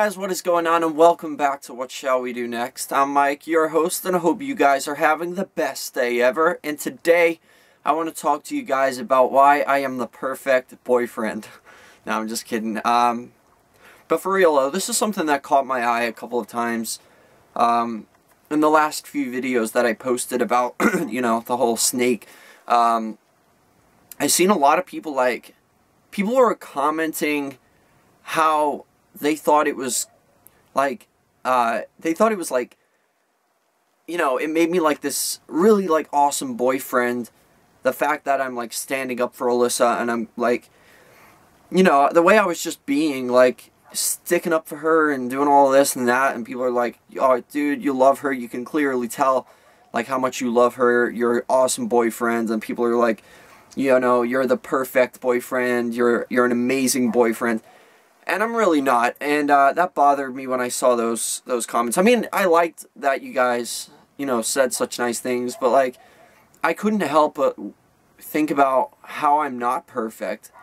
guys, what is going on, and welcome back to What Shall We Do Next. I'm Mike, your host, and I hope you guys are having the best day ever. And today, I want to talk to you guys about why I am the perfect boyfriend. No, I'm just kidding. But for real though, this is something that caught my eye a couple of times in the last few videos that I posted about, the whole snake. I've seen a lot of people were commenting how they thought it was like, it made me like this really like awesome boyfriend. The fact that I'm like standing up for Alyssa, and I'm like, the way I was just being like sticking up for her and doing all this and that, and people are like, oh dude, you love her, you can clearly tell like how much you love her, you're an awesome boyfriend. And people are like, you're the perfect boyfriend, you're an amazing boyfriend. And I'm really not, and that bothered me when I saw those comments. I mean, I liked that you guys, said such nice things, but like, I couldn't help but think about how I'm not perfect,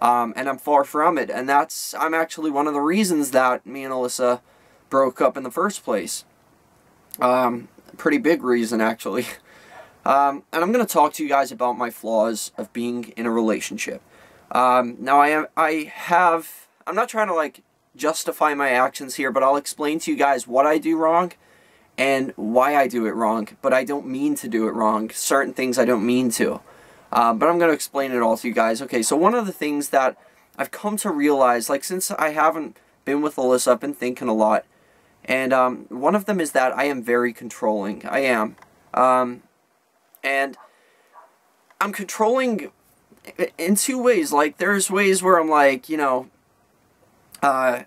and I'm far from it. And I'm actually one of the reasons that me and Alyssa broke up in the first place. Pretty big reason, actually. And I'm going to talk to you guys about my flaws of being in a relationship. Now, I'm not trying to like justify my actions here, but I'll explain to you guys what I do wrong and why I do it wrong, but I don't mean to do it wrong. Certain things I don't mean to. But I'm going to explain it all to you guys. Okay, so one of the things that I've come to realize, like since I haven't been with Alyssa, I've been thinking a lot. And one of them is that I am very controlling. I am. And I'm controlling in two ways. Like there's ways where I'm like, I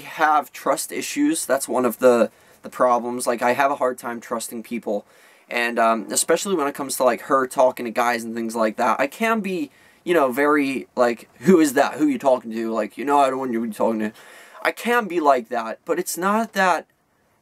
have trust issues. That's one of the problems. Like, I have a hard time trusting people. And, especially when it comes to, like, her talking to guys and things like that. I can be, very, like, who is that? Who are you talking to? Like, I don't want you to be talking to. I can be like that. But it's not that,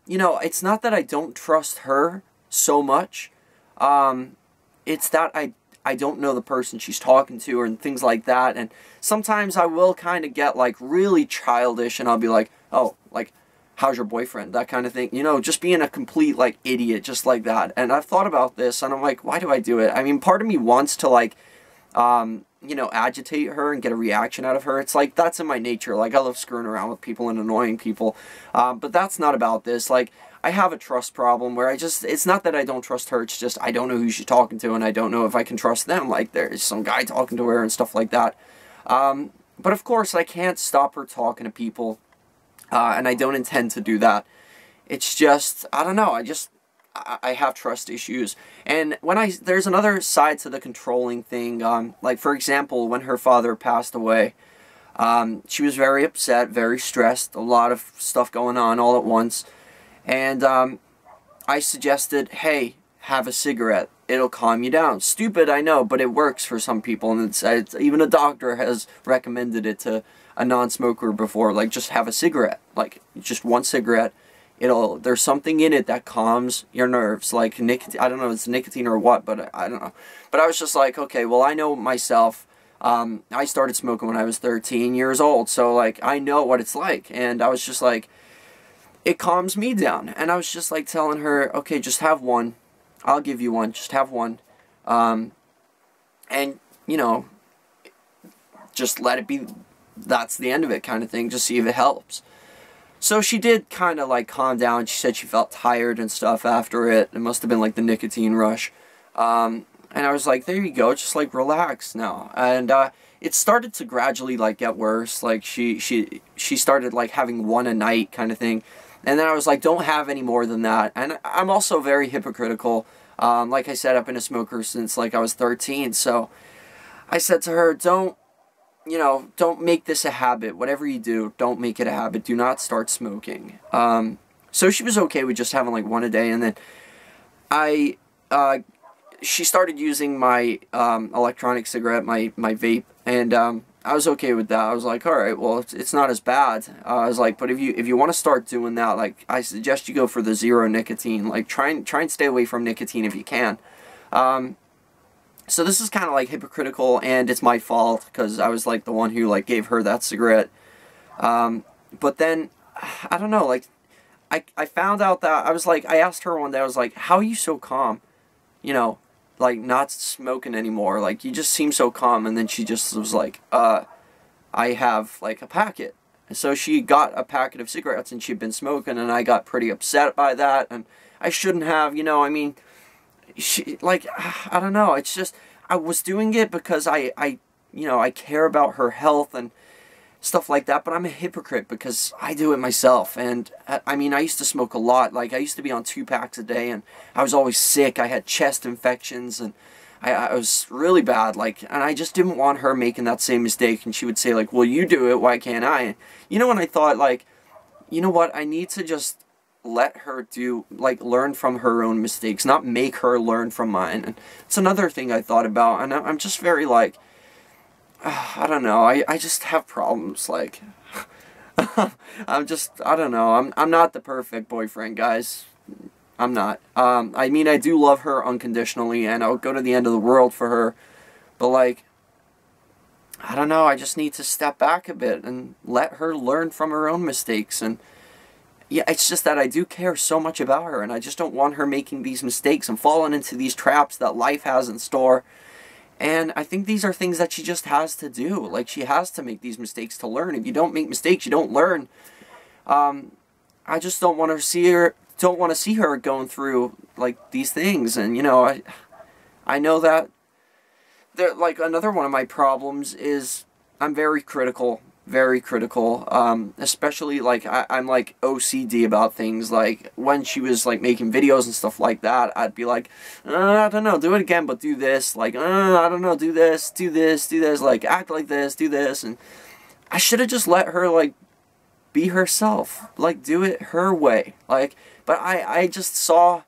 it's not that I don't trust her so much. It's that I don't know the person she's talking to, and things like that. And sometimes I will kind of get like really childish, and I'll be like, oh, like, how's your boyfriend? That kind of thing. Just being a complete like idiot, just like that. And I've thought about this, and I'm like, why do I do it? I mean, part of me wants to like, agitate her and get a reaction out of her. It's like, that's in my nature. Like, I love screwing around with people and annoying people. But that's not about this. Like, I have a trust problem where it's not that I don't trust her, it's just I don't know who she's talking to, and I don't know if I can trust them. Like, there's some guy talking to her and stuff like that. But of course, I can't stop her talking to people, and I don't intend to do that. It's just, I don't know, I have trust issues. And there's another side to the controlling thing. Like, for example, when her father passed away, she was very upset, very stressed, a lot of stuff going on all at once. And I suggested, hey, have a cigarette. It'll calm you down. Stupid, I know, but it works for some people. And it's even a doctor has recommended it to a non-smoker before. Like, just have a cigarette. Like, just one cigarette. There's something in it that calms your nerves. Like nicotine. I don't know if it's nicotine or what, but I don't know. But I was just like, okay, well, I know myself. I started smoking when I was 13 years old. So, like, I know what it's like. And I was just like, it calms me down. And I was just like telling her, okay, just have one. I'll give you one. Just have one. And, just let it be. That's the end of it, kind of thing. Just see if it helps. So she did kind of like calm down. She said she felt tired and stuff after it. It must have been like the nicotine rush. And I was like, there you go. Just like relax now. And, it started to gradually like get worse. Like she started like having one a night kind of thing. And then I was like, don't have any more than that. And I'm also very hypocritical. Like I said, I've been a smoker since like I was 13. So I said to her, don't make this a habit. Whatever you do, don't make it a habit. Do not start smoking. So she was okay with just having like one a day. And then she started using my electronic cigarette, my vape. And I was okay with that. I was like, all right, well, it's not as bad. I was like, but if you want to start doing that, like, I suggest you go for the zero nicotine. Like, try and stay away from nicotine if you can. So this is kind of like hypocritical, and it's my fault because I was like the one who like gave her that cigarette. But then, I don't know, like, I found out that, I asked her one day, I was like, how are you so calm? You know, like, not smoking anymore. Like, you just seem so calm. And then she just was like, I have, like, a packet. And so she got a packet of cigarettes and she'd been smoking, and I got pretty upset by that. And I shouldn't have, you know, I mean, she, like, I don't know. It's just, I was doing it because you know, I care about her health and stuff like that, but I'm a hypocrite because I do it myself. And I mean, I used to smoke a lot. Like, I used to be on 2 packs a day, and I was always sick. I had chest infections, and I was really bad. Like, and I just didn't want her making that same mistake. And she would say, like, well, you do it, why can't I? And, you know, and I thought, like, you know what, I need to just let her do, like, learn from her own mistakes, not make her learn from mine. And it's another thing I thought about, and I'm just very, like, I don't know, I just have problems, like, I don't know, I'm not the perfect boyfriend, guys. I'm not. I mean, I do love her unconditionally, and I would go to the end of the world for her, but, like, I don't know, I just need to step back a bit and let her learn from her own mistakes. And yeah, it's just that I do care so much about her, and I just don't want her making these mistakes and falling into these traps that life has in store. And I think these are things that she just has to do. Like, she has to make these mistakes to learn. If you don't make mistakes, you don't learn. I just don't want to see her going through, like, these things. And, you know, I know that like, another one of my problems is I'm very critical, especially, like, I'm, like, OCD about things. Like, when she was, like, making videos and stuff like that, I'd be like, I don't know, do it again, but do this. Like, I don't know, do this, like, act like this, do this. And I should have just let her, like, be herself, like, do it her way. Like, but I just saw,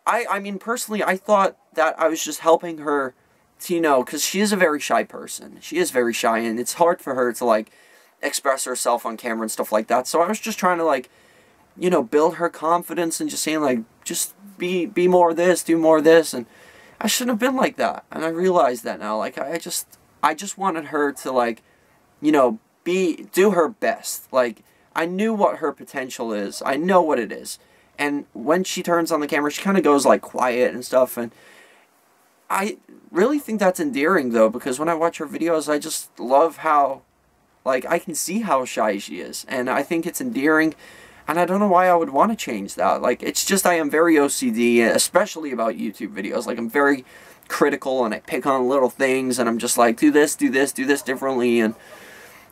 I mean, personally, I thought that I was just helping her, you know, because she is a very shy person. She is very shy, and it's hard for her to, like, express herself on camera and stuff like that. So I was just trying to, like, you know, build her confidence and just saying, like, just be more of this, do more of this. And I shouldn't have been like that. And I realize that now. Like, I just wanted her to, like, you know, do her best. Like, I knew what her potential is. I know what it is. And when she turns on the camera, she kind of goes, like, quiet and stuff. And I really think that's endearing, though, because when I watch her videos, I just love how, like, I can see how shy she is, and I think it's endearing, and I don't know why I would want to change that. Like, it's just, I am very OCD, especially about YouTube videos. Like, I'm very critical, and I pick on little things, and I'm just like, do this differently, and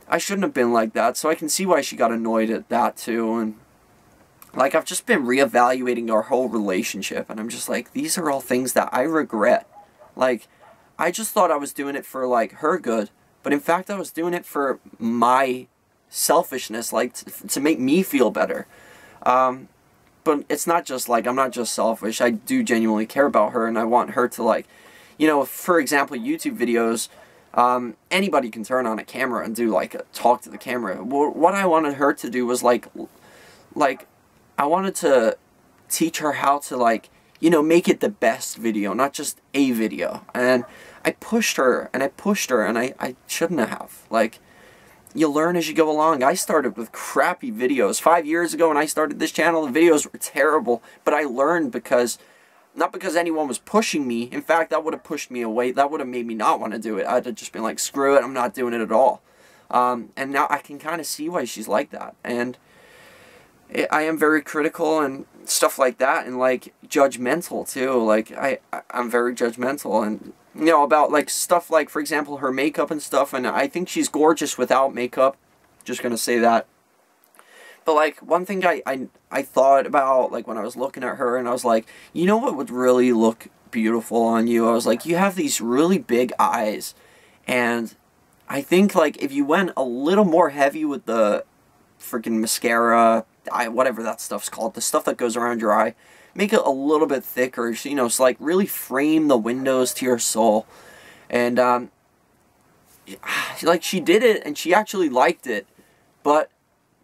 I shouldn't have been like that. So I can see why she got annoyed at that, too. And, like, I've just been reevaluating our whole relationship, and I'm just like, these are all things that I regret. Like, I just thought I was doing it for, like, her good, but in fact I was doing it for my selfishness, like, to make me feel better. But it's not just, like, I'm not just selfish. I do genuinely care about her, and I want her to, like, you know, for example, YouTube videos, anybody can turn on a camera and do, like, talk to the camera. What I wanted her to do was, like, I wanted to teach her how to, like, you know, make it the best video, not just a video. And I pushed her, and I shouldn't have. Like, you learn as you go along. I started with crappy videos. 5 years ago when I started this channel, the videos were terrible, but I learned because, not because anyone was pushing me. In fact, that would have pushed me away. That would have made me not want to do it. I'd have just been like, screw it, I'm not doing it at all. And now I can kind of see why she's like that. And I am very critical and stuff like that, and, like, judgmental too. Like, I'm very judgmental, and, you know, about, like, stuff like, for example, her makeup and stuff, and I think she's gorgeous without makeup. Just gonna say that. But, like, one thing I thought about, like, when I was looking at her, and I was like, you know what would really look beautiful on you? I was like, you have these really big eyes, and I think, like, if you went a little more heavy with the freaking mascara, whatever that stuff's called, the stuff that goes around your eye, make it a little bit thicker, you know, so, like, really frame the windows to your soul. And, like, she did it, and she actually liked it, but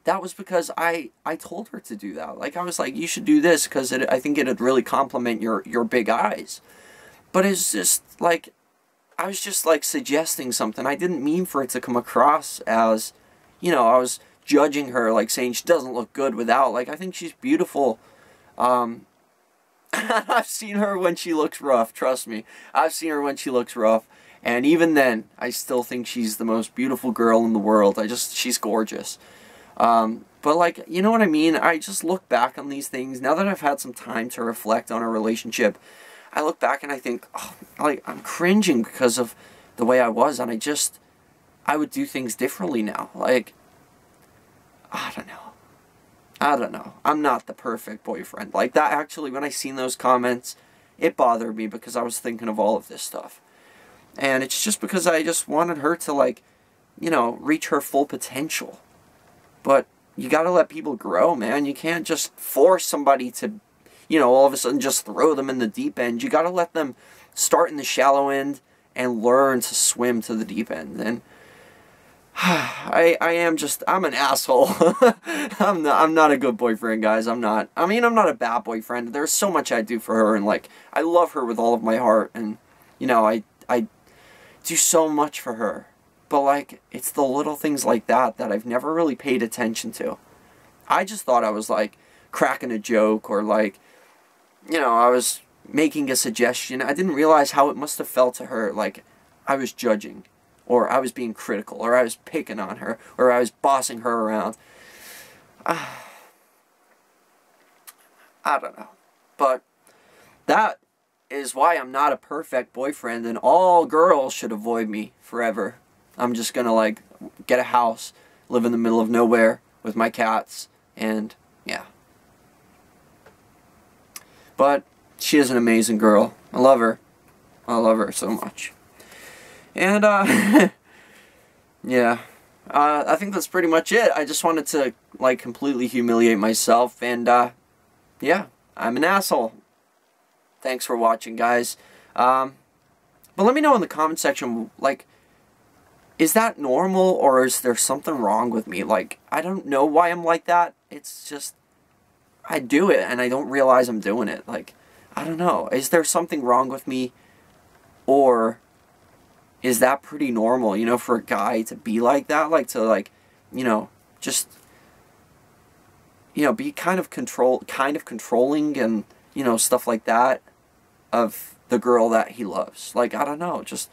that was because I told her to do that. Like, I was like, you should do this, because I think it'd really complement your big eyes. But it's just, like, I was just, like, suggesting something. I didn't mean for it to come across as, you know, I was judging her, like saying she doesn't look good without. Like, I think she's beautiful. I've seen her when she looks rough, trust me. I've seen her when she looks rough. And even then, I still think she's the most beautiful girl in the world. She's gorgeous. But like, you know what I mean? I just look back on these things. Now that I've had some time to reflect on our relationship, I look back and I think, oh, like, I'm cringing because of the way I was. And I would do things differently now. Like, I don't know. I'm not the perfect boyfriend. Like, that actually, when I seen those comments, it bothered me because I was thinking of all of this stuff. And it's just because I just wanted her to, like, you know, reach her full potential. But you gotta let people grow, man. You can't just force somebody to, you know, all of a sudden just throw them in the deep end. You gotta let them start in the shallow end and learn to swim to the deep end. And I'm an asshole. I'm not a good boyfriend, guys. I'm not a bad boyfriend. There's so much I do for her, and like, I love her with all of my heart, and you know, I do so much for her. But like, it's the little things like that that I've never really paid attention to. I just thought I was like cracking a joke, or like, you know, I was making a suggestion. I didn't realize how it must have felt to her, like I was judging, or I was being critical, or I was picking on her, or I was bossing her around. I don't know. But that is why I'm not a perfect boyfriend, and all girls should avoid me forever. I'm just gonna, like, get a house, live in the middle of nowhere with my cats, and yeah. But she is an amazing girl. I love her. I love her so much. And, yeah. I think that's pretty much it. I just wanted to, like, completely humiliate myself, and, yeah, I'm an asshole. Thanks for watching, guys. But let me know in the comment section, like, is that normal, or is there something wrong with me? Like, I don't know why I'm like that. It's just, I do it, and I don't realize I'm doing it. Like, I don't know. Is there something wrong with me, or is that pretty normal, you know, for a guy to be like that? Like, to, like, you know, just, you know, be kind of controlling and, you know, stuff like that of the girl that he loves. Like, I don't know, just,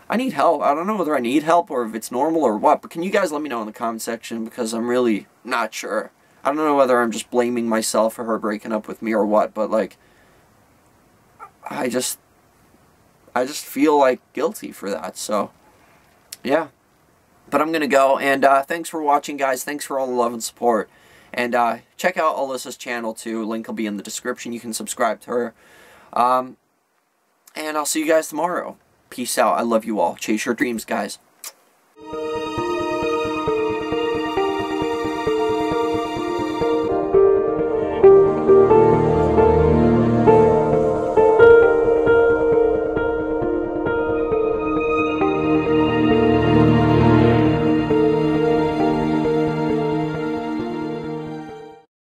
I need help. I don't know whether I need help or if it's normal or what, but can you guys let me know in the comment section, because I'm really not sure. I don't know whether I'm just blaming myself for her breaking up with me or what, but like, I just feel like guilty for that, so yeah. But I'm gonna go, and thanks for watching, guys. Thanks for all the love and support, and check out Alyssa's channel too. Link will be in the description. You can subscribe to her, and I'll see you guys tomorrow. Peace out. I love you all. Chase your dreams, guys.